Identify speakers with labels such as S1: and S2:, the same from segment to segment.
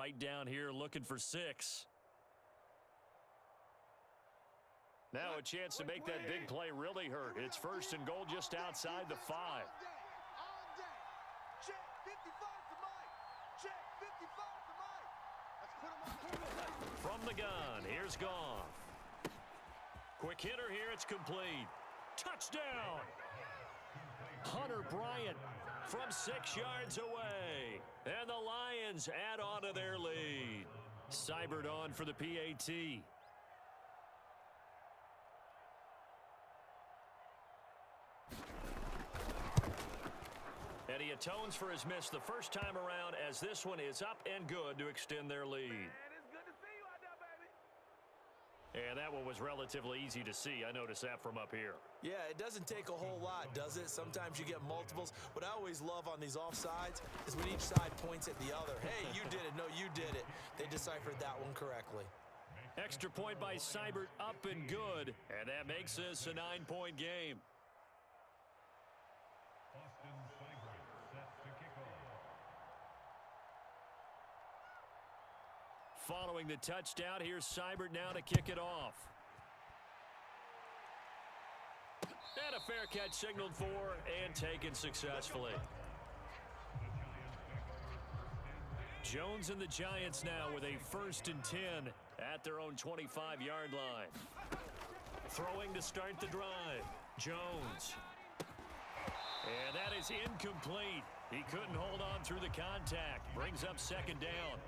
S1: right down here looking for 6. Now a chance to make that big play really hurt. It's 1st and goal just outside the 5.
S2: Check 55 to Mike. Check 55 to Mike. Let's put him on the
S1: From the gun, here's Goff. Quick hitter here, it's complete. Touchdown! Hunter Bryant from 6 yards away. And the Lions add on to their lead. Seibert on for the PAT. And he atones for his miss the first time around as this one is up and good to extend their lead. And that one was relatively easy to see. I noticed that from up here.
S3: Yeah, it doesn't take a whole lot, does it? Sometimes you get multiples. What I always love on these offsides is when each side points at the other. Hey, you did it. No, you did it. They deciphered that one correctly.
S1: Extra point by Seibert, up and good. And that makes this a 9-point game. Following the touchdown, here's Seibert now to kick it off. And a fair catch signaled for and taken successfully. Jones and the Giants now with a 1st and 10 at their own 25-yard line. Throwing to start the drive. Jones. And that is incomplete. He couldn't hold on through the contact. Brings up 2nd down.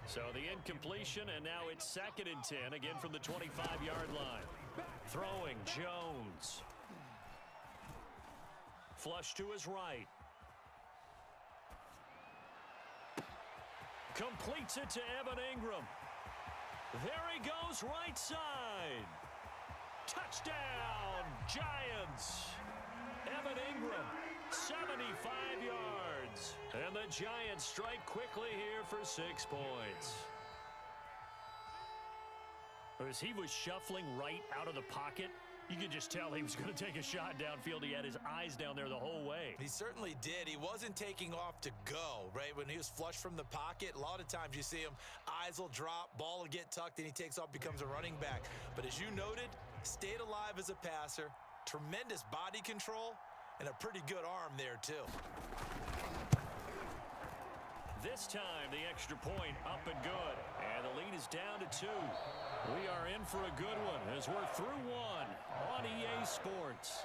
S1: So the incompletion, and now it's 2nd and 10, again from the 25-yard line. Throwing, Jones. Flush to his right. Completes it to Evan Ingram. There he goes, right side. Touchdown, Giants. Evan Ingram, 75 yards. And the Giants strike quickly here for 6 points. As he was shuffling right out of the pocket, you could just tell he was going to take a shot downfield. He had his eyes down there the whole way.
S3: He certainly did. He wasn't taking off to go, right? When he was flushed from the pocket, a lot of times you see him, eyes will drop, ball will get tucked, and he takes off, becomes a running back. But as you noted, stayed alive as a passer, tremendous body control, and a pretty good arm there, too.
S1: This time, the extra point up and good. And the lead is down to 2. We are in for a good one as we're through 1 on EA Sports.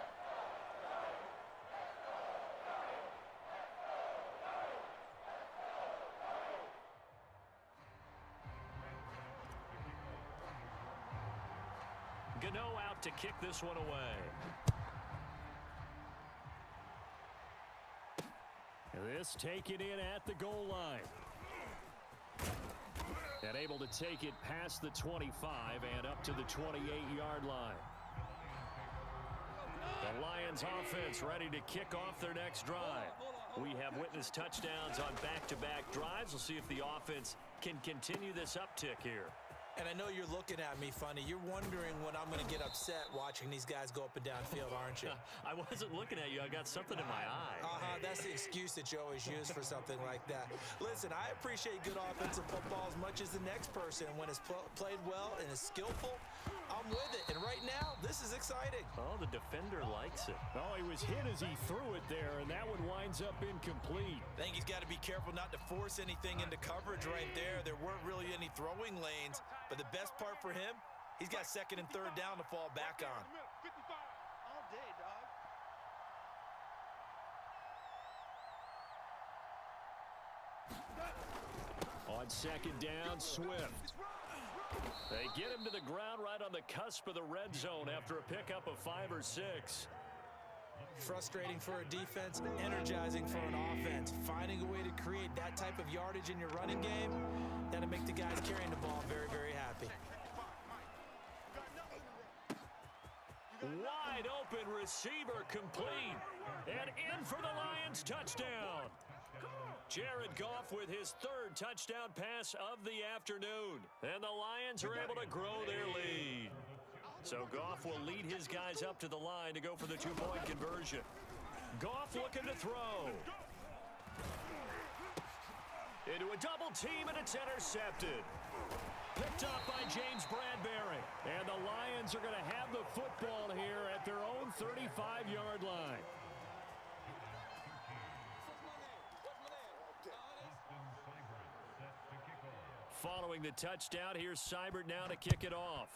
S1: Gano out to kick this one away. This taken in at the goal line. And able to take it past the 25 and up to the 28-yard line. The Lions offense ready to kick off their next drive. We have witnessed touchdowns on back-to-back drives. We'll see if the offense can continue this uptick here.
S3: And I know you're looking at me funny. You're wondering when I'm going to get upset watching these guys go up and down field, aren't you?
S1: I wasn't looking at you. I got something in my eye.
S3: That's the excuse that you always use for something like that. Listen, I appreciate good offensive football as much as the next person. When it's played well and is skillful, I'm with it. And right now, this is exciting.
S1: Oh, the defender likes it. Oh, he was hit as he threw it there, and that one winds up incomplete.
S3: I think he's got to be careful not to force anything into coverage right there. There weren't really any throwing lanes. But the best part for him, he's got 2nd and 3rd down to fall back on.
S2: all day, dog.
S1: On 2nd down, Swift. They get him to the ground right on the cusp of the red zone after a pickup of 5 or 6.
S3: Frustrating for a defense, energizing for an offense. Finding a way to create that type of yardage in your running game, that'll make the guys carrying the ball very, very happy.
S1: Wide open receiver complete. And in for the Lions touchdown. Jared Goff with his 3rd touchdown pass of the afternoon. And the Lions are able to grow their lead. So Goff will lead his guys up to the line to go for the 2-point conversion. Goff looking to throw. Into a double team, and it's intercepted. Picked up by James Bradbury. And the Lions are going to have the football here at their own 35-yard line. Following the touchdown, here's Seibert now to kick it off.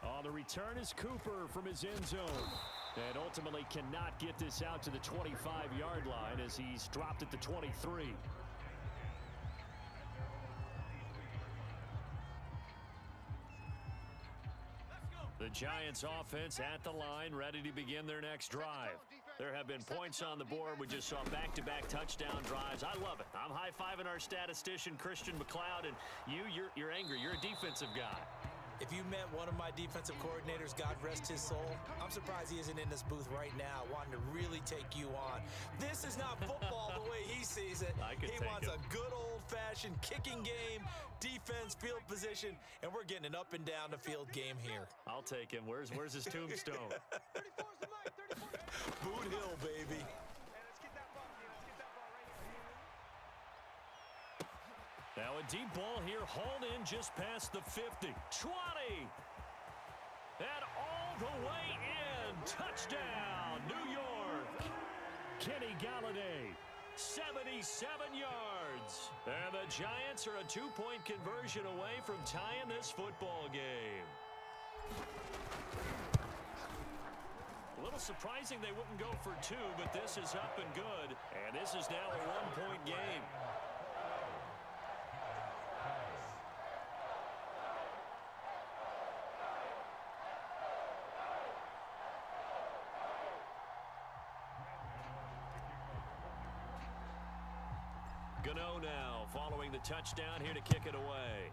S1: On the return is Cooper from his end zone. And ultimately cannot get this out to the 25-yard line as he's dropped at the 23. The Giants offense at the line, ready to begin their next drive. There have been points on the board. We just saw back-to-back touchdown drives. I love it. I'm high-fiving our statistician, Christian McLeod, and you're angry. You're a defensive guy.
S3: If you met one of my defensive coordinators, God rest his soul, I'm surprised he isn't in this booth right now wanting to really take you on. This is not football the way he sees it. He wants a good old-fashioned kicking game, defense, field position, and we're getting an up-and-down-the-field game here.
S1: I'll take him. Where's his tombstone?
S2: 34's the mic. 34's
S3: Boot Hill, baby.
S2: Let's get that ball. Let's get that ball right here.
S1: Now a deep ball here, hauled in just past the 50. 20! And all the way in. Touchdown, New York. Kenny Galladay, 77 yards. And the Giants are a two-point conversion away from tying this football game. A little surprising they wouldn't go for two, but this is up and good. And this is now a one-point game. Gano now following the touchdown here to kick it away.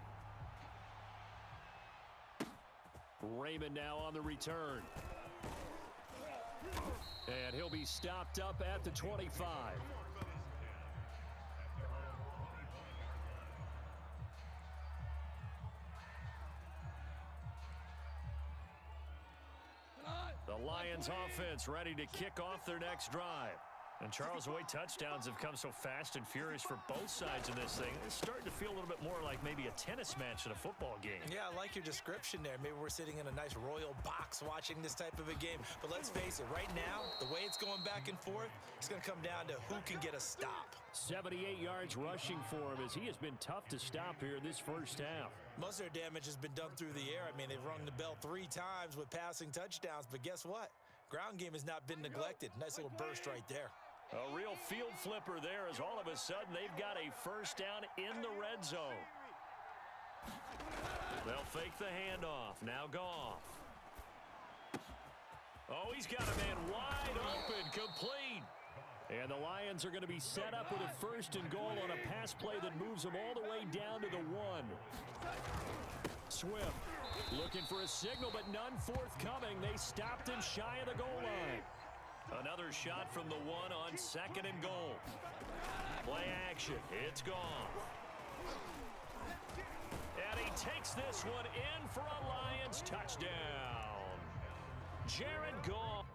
S1: Raymond now on the return. And he'll be stopped up at the 25. The Lions offense ready to kick off their next drive. And Charles, the way touchdowns have come so fast and furious for both sides in this thing, it's starting to feel a little bit more like maybe a tennis match in a football game. Yeah, I like your description there. Maybe we're sitting in a nice royal box watching this type of a game. But let's face it, right now, the way it's going back and forth, it's going to come down to who can get a stop. 78 yards rushing for him as he has been tough to stop here in this first half. Most of their damage has been done through the air. I mean, they've rung the bell 3 times with passing touchdowns. But guess what? Ground game has not been neglected. Nice little burst right there. A real field flipper there as all of a sudden they've got a first down in the red zone. They'll fake the handoff. Now Goff. Oh, he's got a man wide open, complete. And the Lions are going to be set up with a first and goal on a pass play that moves them all the way down to the 1. Swift looking for a signal, but none forthcoming. They stopped him shy of the goal line. Another shot from the 1 on second and goal. Play action. It's gone. And he takes this one in for a Lions touchdown. Jared Goff.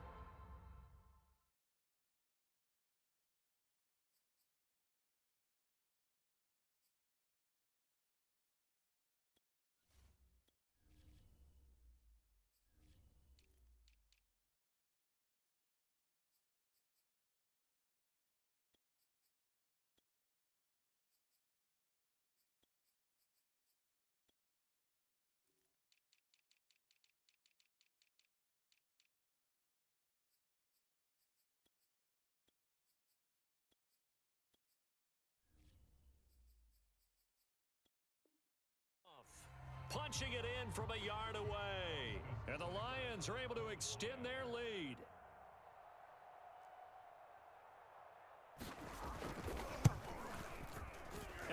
S1: Punching it in from a yard away. And the Lions are able to extend their lead.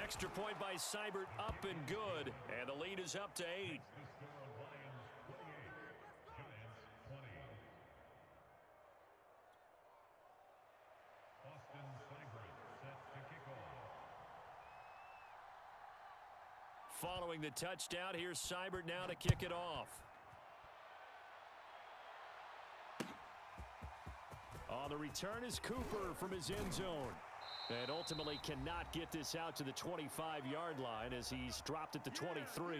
S1: Extra point by Seibert, up and good. And the lead is up to 8. Following the touchdown, here's Seibert now to kick it off. On the return is Cooper from his end zone. And ultimately cannot get this out to the 25-yard line as he's dropped at the 23.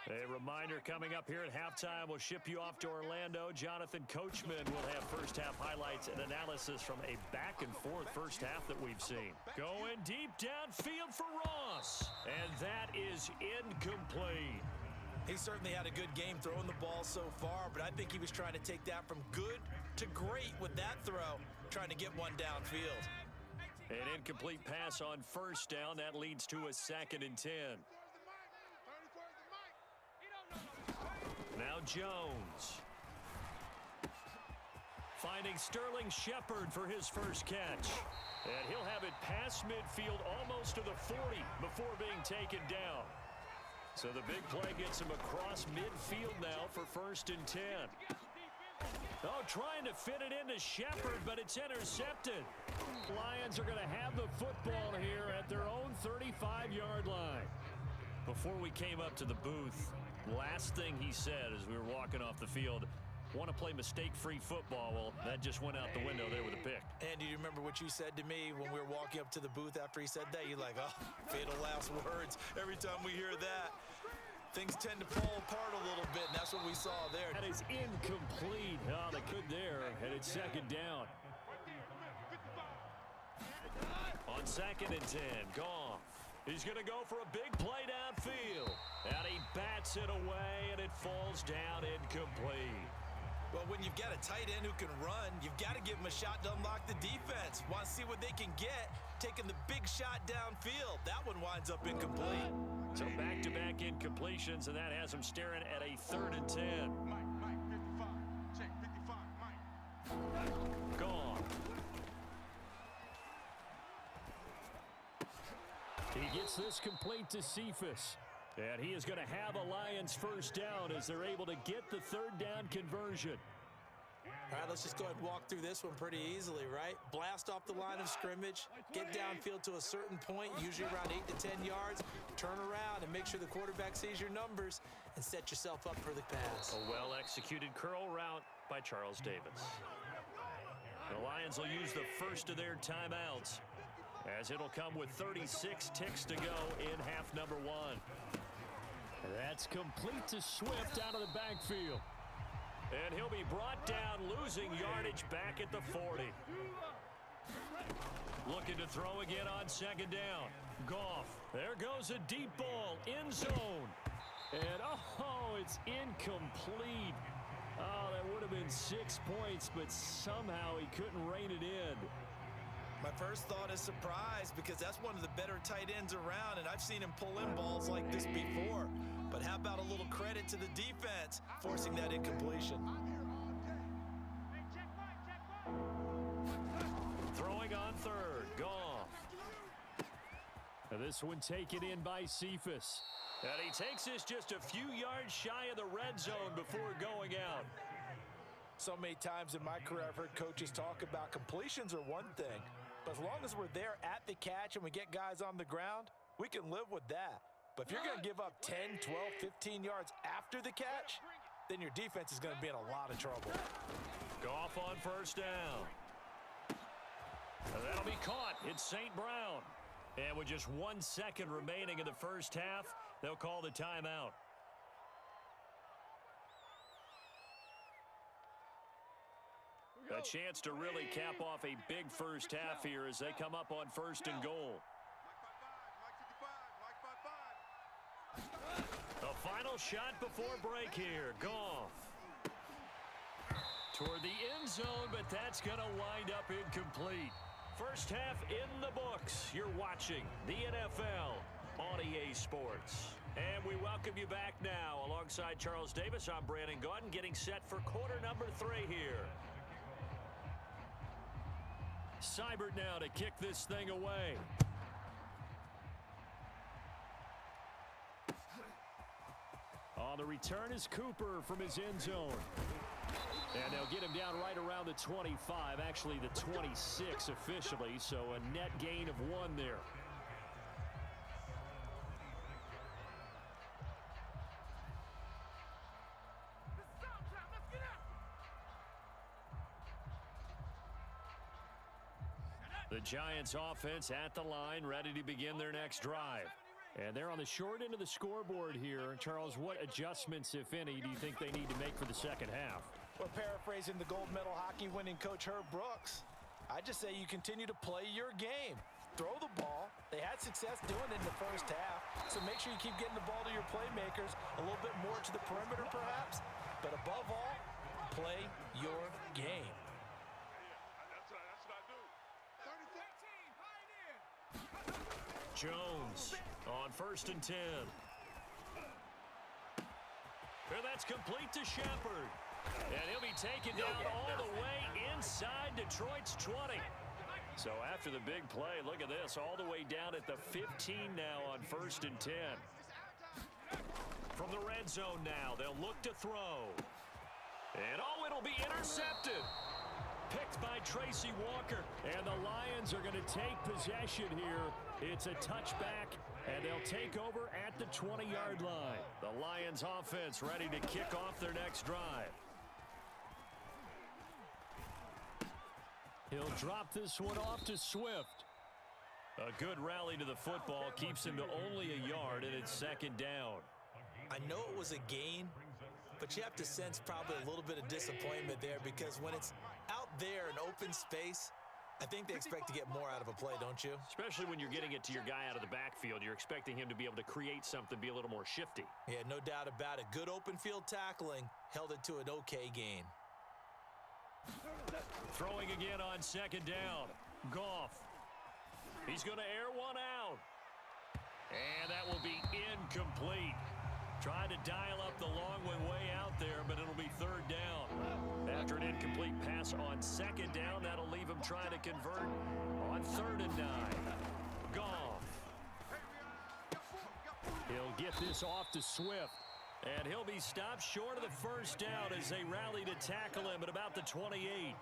S1: A reminder coming up here at halftime, we'll ship you off to Orlando. Jonathan Coachman will have first-half highlights and analysis from a back-and-forth first half that we've seen. Going deep downfield for Ross, and that is incomplete.
S3: He certainly had a good game throwing the ball so far, but I think he was trying to take that from good to great with that throw, trying to get one downfield.
S1: An incomplete pass on first down. That leads to a 2nd and 10. Now Jones. Finding Sterling Shepard for his first catch. And he'll have it past midfield almost to the 40 before being taken down. So the big play gets him across midfield now for 1st and 10. Oh, trying to fit it into Shepard, but it's intercepted. Lions are going to have the football here at their own 35-yard line. Before we came up to the booth, last thing he said as we were walking off the field, want to play mistake-free football. Well, that just went out the window there with a pick.
S3: Andy, do you remember what you said to me when we were walking up to the booth after he said that? You're like, oh, fatal last words. Every time we hear that, things tend to fall apart a little bit, and that's what we saw there.
S1: That is incomplete. Oh, they could there, and it's 2nd down. On 2nd and 10, Goff. He's going to go for a big play downfield. And he bats it away, and it falls down incomplete.
S3: Well, when you've got a tight end who can run, you've got to give him a shot to unlock the defense. Want to see what they can get, taking the big shot downfield. That one winds up incomplete.
S1: So back-to-back incompletions, and that has him staring at a 3rd and 10.
S2: Mike, 55. Check, 55, Mike.
S1: Gone. He gets this complete to Cephas. And he is going to have a Lions first down as they're able to get the 3rd down conversion.
S3: All right, let's just go ahead and walk through this one pretty easily, right? Blast off the line of scrimmage, get downfield to a certain point, usually around 8 to 10 yards, turn around and make sure the quarterback sees your numbers and set yourself up for the pass.
S1: A well-executed curl route by Charles Davis. The Lions will use the first of their timeouts, as it'll come with 36 ticks to go in half number 1. That's complete to Swift out of the backfield. And he'll be brought down, losing yardage back at the 40. Looking to throw again on 2nd down. Goff. There goes a deep ball. End zone. And, oh, it's incomplete. Oh, that would have been 6 points, but somehow he couldn't rein it in.
S3: My first thought is surprise because that's one of the better tight ends around, and I've seen him pull in balls like this before. But how about a little credit to the defense forcing that incompletion?
S1: Throwing on 3rd, Goff. Now this one taken in by Cephas. And he takes this just a few yards shy of the red zone before going out.
S3: So many times in my career I've heard coaches talk about completions are one thing, but as long as we're there at the catch and we get guys on the ground, we can live with that. But if you're going to give up 10, 12, 15 yards after the catch, then your defense is going to be in a lot of trouble.
S1: Goff on first down. And that'll be caught. It's St. Brown. And with just 1 second remaining in the first half, they'll call the timeout. A chance to really cap off a big first half here as they come up on 1st and goal. The final shot before break here. Goff. Toward the end zone, but that's going to wind up incomplete. First half in the books. You're watching the NFL on EA Sports. And we welcome you back now. Alongside Charles Davis, I'm Brandon Gaudin, getting set for quarter number 3 here. Seibert now to kick this thing away. On the return is Cooper from his end zone. And they'll get him down right around the 25, actually the 26 officially, so a net gain of 1 there. The Giants offense at the line, ready to begin their next drive. And they're on the short end of the scoreboard here. Charles, what adjustments, if any, do you think they need to make for the second half?
S4: Well, paraphrasing the gold medal hockey winning coach Herb Brooks, I just say you continue to play your game. Throw the ball. They had success doing it in the first half, so make sure you keep getting the ball to your playmakers, a little bit more to the perimeter perhaps, but above all, play your game.
S1: Jones on 1st and 10. And that's complete to Shepard. And he'll be taken down all the way inside Detroit's 20. So after the big play, look at this, all the way down at the 15 now on 1st and 10. From the red zone now, they'll look to throw. And oh, it'll be intercepted. Picked by Tracy Walker. And the Lions are going to take possession here. It's a touchback, and they'll take over at the 20-yard line. The Lions offense ready to kick off their next drive. He'll drop this one off to Swift. A good rally to the football keeps him to only a yard, and it's 2nd down.
S3: I know it was a gain, but you have to sense probably a little bit of disappointment there because when it's out there in open space, I think they expect to get more out of a play, don't you?
S1: Especially when you're getting it to your guy out of the backfield. You're expecting him to be able to create something, be a little more shifty.
S3: Yeah, no doubt about it. Good open field tackling held it to an okay gain.
S1: Throwing again on 2nd down. Goff. He's going to air one out. And that will be incomplete. Trying to dial up the long one way out there, but it'll be 3rd down. After an incomplete pass on 2nd down, that'll leave him trying to convert on 3rd and 9. Goff. He'll get this off to Swift. And he'll be stopped short of the 1st down as they rally to tackle him at about the 28.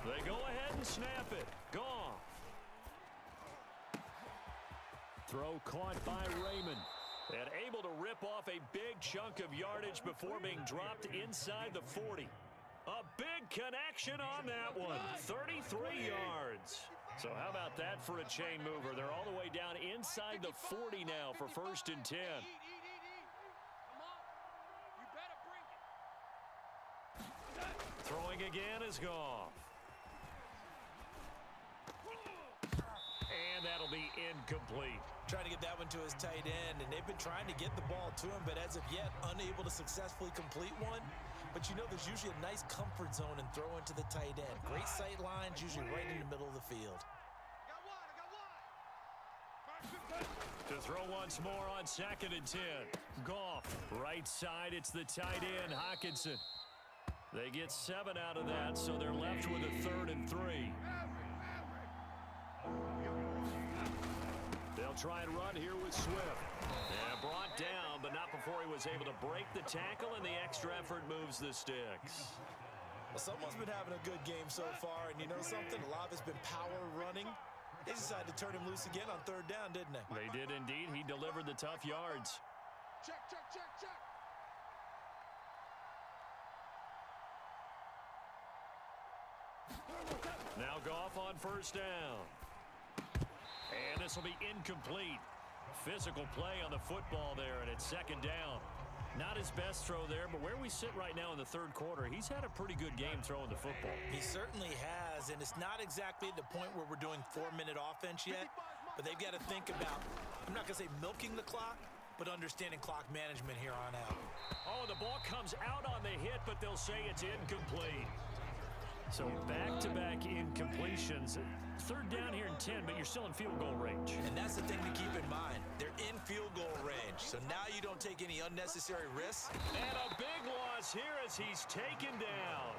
S1: They go ahead and snap it. Goff. Throw caught by Raymond. And able to rip off a big chunk of yardage before being dropped inside the 40. A big connection on that one. 33 yards. So how about that for a chain mover? They're all the way down inside the 40 now for 1st and 10. Throwing again is Goff. And that'll be incomplete.
S3: Trying to get that one to his tight end, and they've been trying to get the ball to him, but as of yet, unable to successfully complete one. But you know there's usually a nice comfort zone and throw into the tight end. Great sight lines, usually right in the middle of the field.
S1: To throw once more on 2nd and 10. Goff, right side, it's the tight end, Hockenson. They get 7 out of that, so they're left with a 3rd and 3. They'll try and run here with Swift. And brought down, but not before he was able to break the tackle, and the extra effort moves the sticks.
S3: Well, someone's been having a good game so far, and you know something? A lot of it's been power running. They decided to turn him loose again on 3rd down, didn't they?
S1: They did indeed. He delivered the tough yards.
S2: Check, check, check, check.
S1: Now Goff on 1st down. And this will be incomplete. Physical play on the football there, and it's 2nd down. Not his best throw there, but where we sit right now in the 3rd quarter, he's had a pretty good game throwing the football.
S3: He certainly has, and it's not exactly at the point where we're doing 4-minute offense yet, but they've got to think about, I'm not going to say milking the clock, but understanding clock management here on out.
S1: Oh, the ball comes out on the hit, but they'll say it's incomplete. So back-to-back incompletions. 3rd down here in 10, but you're still in field goal range.
S3: And that's the thing to keep in mind. They're in field goal range, so now you don't take any unnecessary risks.
S1: And a big loss here as he's taken down.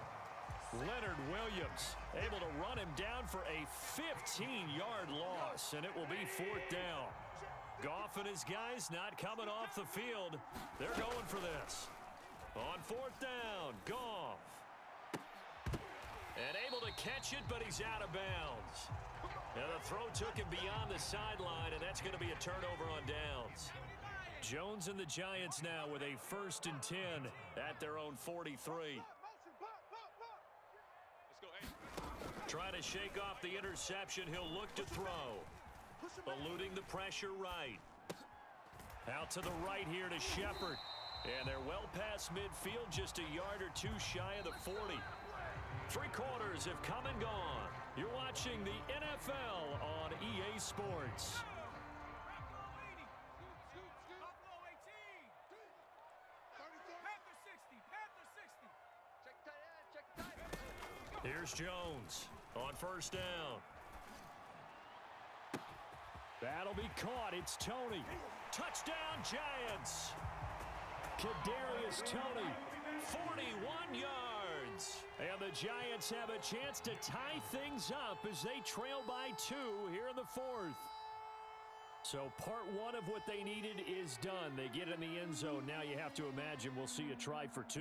S1: Leonard Williams able to run him down for a 15-yard loss, and it will be 4th down. Goff and his guys not coming off the field. They're going for this. On 4th down, Goff. And able to catch it, but he's out of bounds. And the throw took him beyond the sideline, and that's going to be a turnover on downs. Jones and the Giants now with a 1st and 10 at their own 43. Trying to shake off the interception. He'll look to throw. Eluding the pressure right. Out to the right here to Shepard. And they're well past midfield, just a yard or two shy of the 40. 3 quarters have come and gone. You're watching the NFL on EA Sports. Here's Jones on first down. That'll be caught. It's Tony. Touchdown, Giants. Kadarius Toney, 41 yards. And the Giants have a chance to tie things up as they trail by 2 here in the 4th. So part 1 of what they needed is done. They get in the end zone. Now you have to imagine we'll see a try for 2.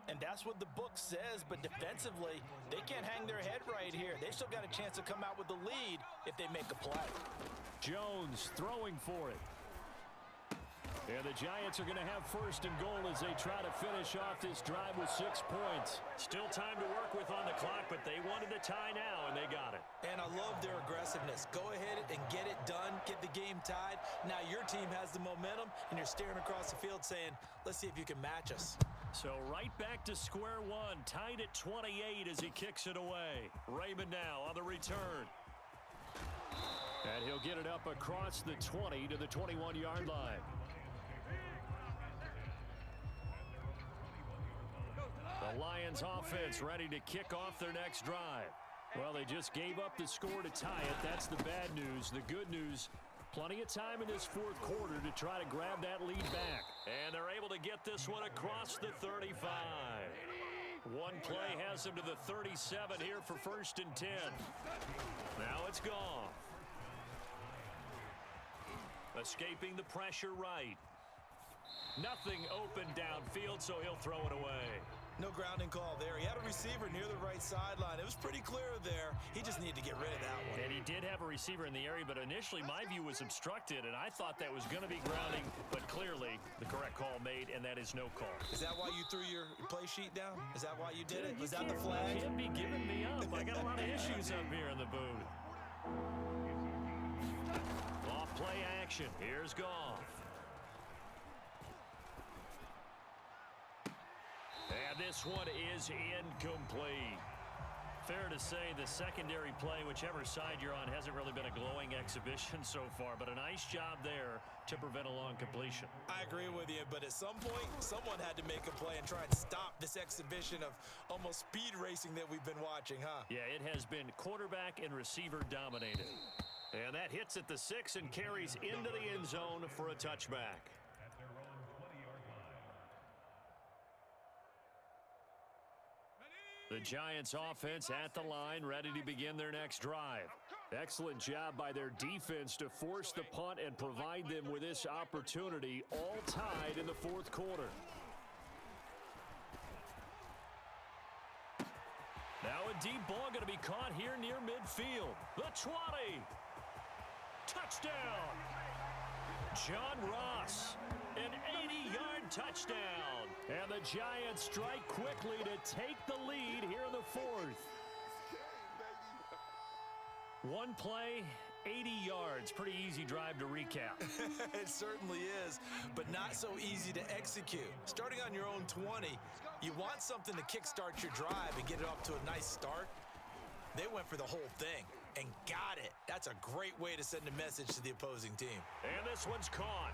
S4: And that's what the book says, but defensively, they can't hang their head right here. They've still got a chance to come out with the lead if they make a play.
S1: Jones throwing for it. And the Giants are going to have first and goal as they try to finish off this drive with 6 points. Still time to work with on the clock, but they wanted a tie now, and they got it.
S3: And I love their aggressiveness. Go ahead and get it done. Get the game tied. Now your team has the momentum, and you're staring across the field saying, let's see if you can match us.
S1: So right back to square one, tied at 28 as he kicks it away. Raymond now on the return. And he'll get it up across the 20 to the 21-yard line. The Lions offense ready to kick off their next drive. Well, they just gave up the score to tie it. That's the bad news. The good news, plenty of time in this 4th quarter to try to grab that lead back. And they're able to get this one across the 35. One play has them to the 37 here for 1st and 10. Now it's gone. Escaping the pressure right. Nothing open downfield, so he'll throw it away.
S3: No grounding call there. He had a receiver near the right sideline. It was pretty clear there. He just needed to get rid of that one.
S1: And he did have a receiver in the area, but initially my view was obstructed, and I thought that was going to be grounding, but clearly the correct call made, and that is no call.
S3: Is that why you threw your play sheet down? Is that why you did it? Was that the flag?
S1: You can't be giving me up. I got a lot of issues up here in the booth. Off play action. Here's Goff. And this one is incomplete. Fair to say the secondary play, whichever side you're on, hasn't really been a glowing exhibition so far, but a nice job there to prevent a long completion.
S3: I agree with you, but at some point, someone had to make a play and try and stop this exhibition of almost speed racing that we've been watching, huh?
S1: Yeah, it has been quarterback and receiver dominated. And that hits at the 6 and carries into the end zone for a touchback. The Giants offense at the line, ready to begin their next drive. Excellent job by their defense to force the punt and provide them with this opportunity, all tied in the 4th quarter. Now a deep ball going to be caught here near midfield. The 20. Touchdown. John Ross, an 80-yard touchdown. And the Giants strike quickly to take the lead here in the 4th. One play, 80 yards. Pretty easy drive to recap.
S3: It certainly is, but not so easy to execute. Starting on your own 20, you want something to kickstart your drive and get it off to a nice start. They went for the whole thing and got it. That's a great way to send a message to the opposing team.
S1: And this one's caught.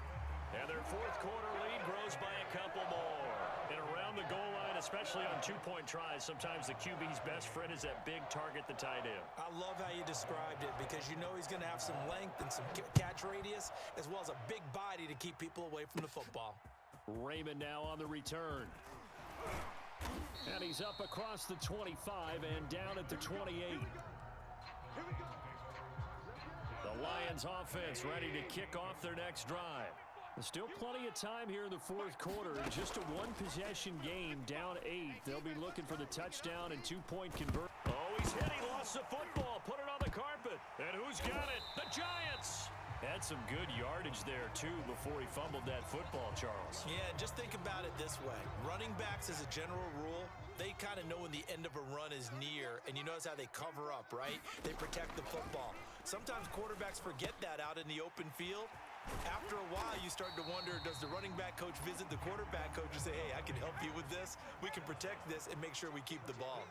S1: And their 4th quarter lead grows by a couple more. And around the goal line, especially on 2-point tries, sometimes the QB's best friend is that big target, the tight end.
S3: I love how you described it because you know he's going to have some length and some catch radius as well as a big body to keep people away from the football.
S1: Raymond now on the return. And he's up across the 25 and down at the 28. The Lions offense ready to kick off their next drive. There's still plenty of time here in the 4th quarter. Just a one-possession game, down 8. They'll be looking for the touchdown and 2-point conversion. Oh, he's hit. He lost the football. Put it on the carpet. And who's got it? The Giants. Had some good yardage there, too, before he fumbled that football, Charles.
S3: Yeah, just think about it this way. Running backs, as a general rule, they kind of know when the end of a run is near, and you notice how they cover up, right? They protect the football. Sometimes quarterbacks forget that out in the open field. After a while, you start to wonder, does the running back coach visit the quarterback coach and say, hey, I can help you with this. We can protect this and make sure we keep the ball.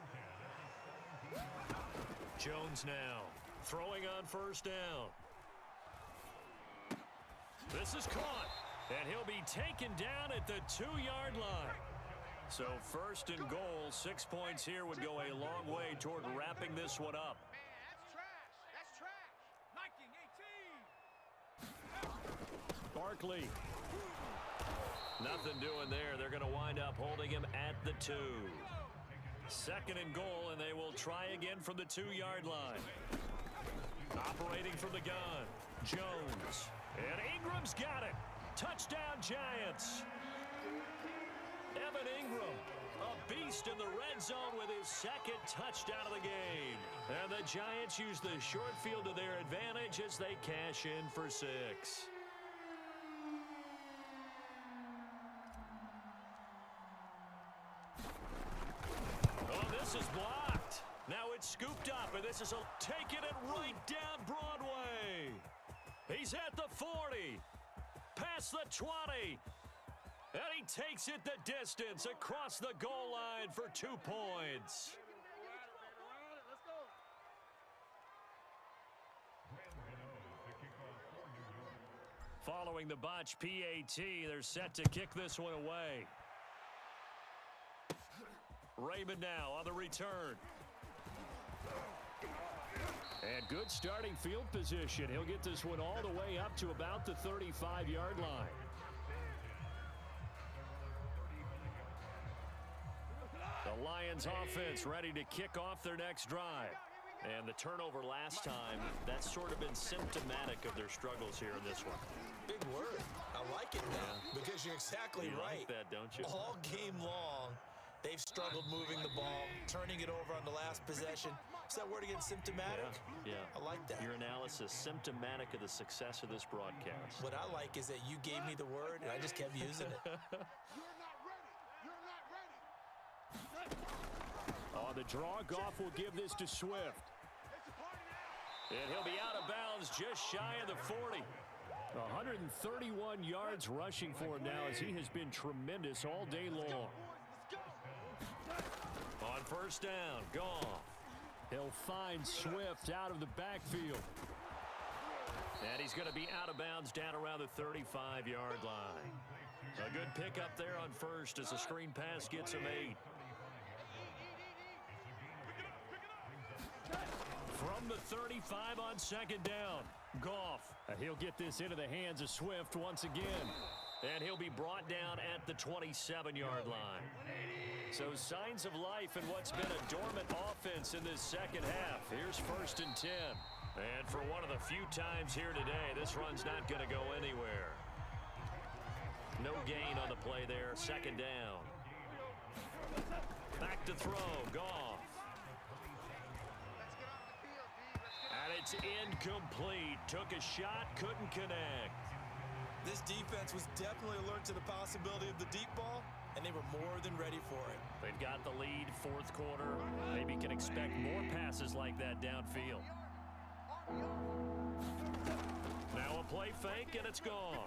S1: Jones now throwing on first down. This is caught, and he'll be taken down at the 2-yard line. So first and goal, 6 points here would go a long way toward wrapping this one up.
S2: Man, that's trash. That's trash. Nike 18.
S1: Barkley. Nothing doing there. They're going to wind up holding him at the 2. Second and goal, and they will try again from the 2-yard line. Operating from the gun, Jones. And Ingram's got it. Touchdown, Giants. Evan Ingram, a beast in the red zone with his second touchdown of the game. And the Giants use the short field to their advantage as they cash in for 6. Oh, this is blocked. Now it's scooped up, and this is taking it right down Broadway. He's at the 40, past the 20, and he takes it the distance across the goal line for 2 points. Following the botch PAT, they're set to kick this one away. Raymond now on the return. And good starting field position. He'll get this one all the way up to about the 35-yard line. The Lions offense ready to kick off their next drive. And the turnover last time, that's sort of been symptomatic of their struggles here in this one.
S3: Big word. I like it now because you're exactly right.
S1: Like that, don't you?
S3: All game long, they've struggled moving the ball, turning it over on the last possession. Is that word again, symptomatic?
S1: Yeah.
S3: I like that.
S1: Your analysis, symptomatic of the success of this broadcast.
S3: What I like is that you gave me the word, and I just kept using it.
S2: You're not ready. You're not ready.
S1: On the draw, Goff will give this to Swift.
S2: It's a party now.
S1: And he'll be out of bounds just shy of the 40. 131 yards rushing for him now as he has been tremendous all day long. On first down, Goff. He'll find Swift out of the backfield. And he's going to be out of bounds down around the 35-yard line. A good pickup there on first as the screen pass gets him 8. From the 35 on second down, Goff. He'll get this into the hands of Swift once again. And he'll be brought down at the 27-yard line. So signs of life in what's been a dormant offense in this second half. Here's first and 10. And for one of the few times here today, this run's not going to go anywhere. No gain on the play there. Second down. Back to throw. Goff. And it's incomplete. Took a shot, couldn't connect.
S3: This defense was definitely alert to the possibility of the deep ball, and they were more than ready for it.
S1: They've got the lead, fourth quarter. Maybe can expect more passes like that downfield. Now a play fake, and it's gone.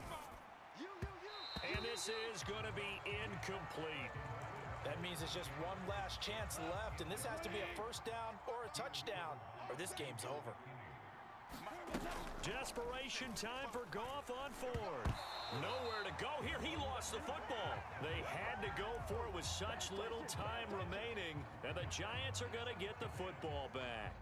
S1: And this is going to be incomplete.
S4: That means it's just one last chance left, and this has to be a first down or a touchdown, or this game's over.
S1: Desperation time for Goff on fourth. Nowhere to go here. He lost the football. They had to go for it with such little time remaining, and the Giants are going to get the football back.